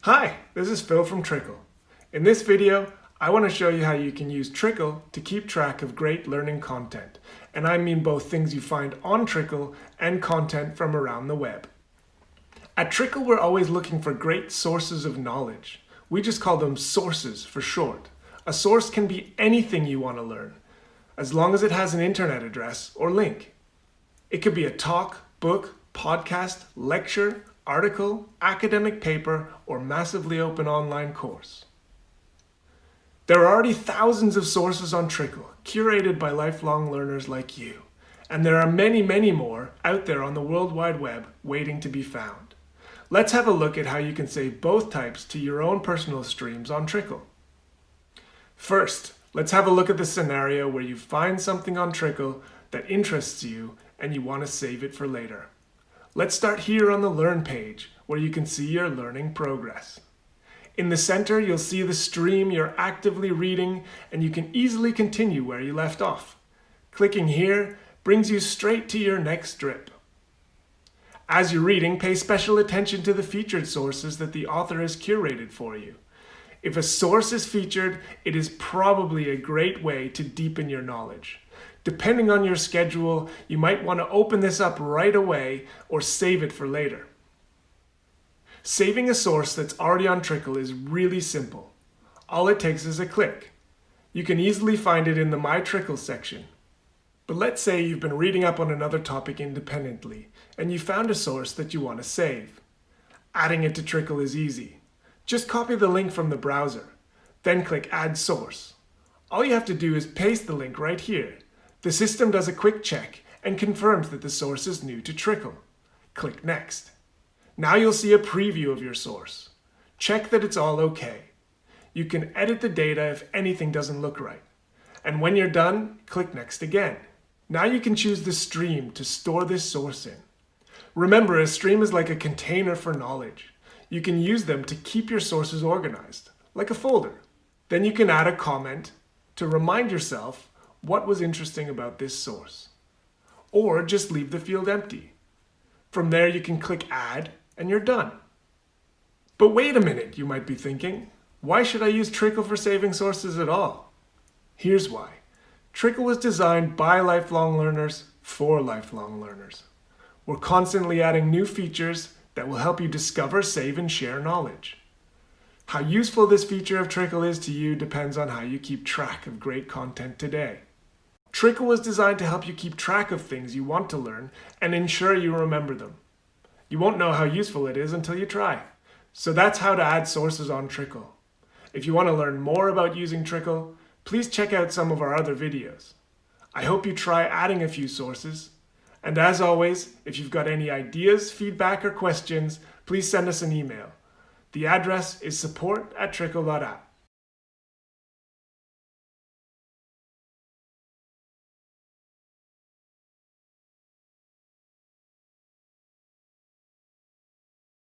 Hi, this is Phil from Trickle. In this video, I want to show you how you can use Trickle to keep track of great learning content. And I mean both things you find on Trickle and content from around the web. At Trickle, we're always looking for great sources of knowledge. We just call them sources for short. A source can be anything you want to learn, as long as it has an internet address or link. It could be a talk, book, podcast, lecture, article, academic paper, or massively open online course. There are already thousands of sources on Trickle, curated by lifelong learners like you. And there are many, many more out there on the World Wide Web waiting to be found. Let's have a look at how you can save both types to your own personal streams on Trickle. First, let's have a look at the scenario where you find something on Trickle that interests you and you want to save it for later. Let's start here on the Learn page, where you can see your learning progress. In the center, you'll see the stream you're actively reading, and you can easily continue where you left off. Clicking here brings you straight to your next strip. As you're reading, pay special attention to the featured sources that the author has curated for you. If a source is featured, it is probably a great way to deepen your knowledge. Depending on your schedule, you might want to open this up right away or save it for later. Saving a source that's already on Trickle is really simple. All it takes is a click. You can easily find it in the My Trickle section. But let's say you've been reading up on another topic independently, and you found a source that you want to save. Adding it to Trickle is easy. Just copy the link from the browser, then click Add Source. All you have to do is paste the link right here. The system does a quick check and confirms that the source is new to Trickle. Click Next. Now you'll see a preview of your source. Check that it's all okay. You can edit the data if anything doesn't look right. And when you're done, click Next again. Now you can choose the stream to store this source in. Remember, a stream is like a container for knowledge. You can use them to keep your sources organized, like a folder. Then you can add a comment to remind yourself what was interesting about this source. Or just leave the field empty. From there you can click Add and you're done. But wait a minute, you might be thinking. Why should I use Trickle for saving sources at all? Here's why. Trickle was designed by lifelong learners for lifelong learners. We're constantly adding new features that will help you discover, save, and share knowledge. How useful this feature of Trickle is to you depends on how you keep track of great content today. Trickle was designed to help you keep track of things you want to learn and ensure you remember them. You won't know how useful it is until you try. So that's how to add sources on Trickle. If you want to learn more about using Trickle, please check out some of our other videos. I hope you try adding a few sources. And as always, if you've got any ideas, feedback, or questions, please send us an email. The address is support@trickle.app.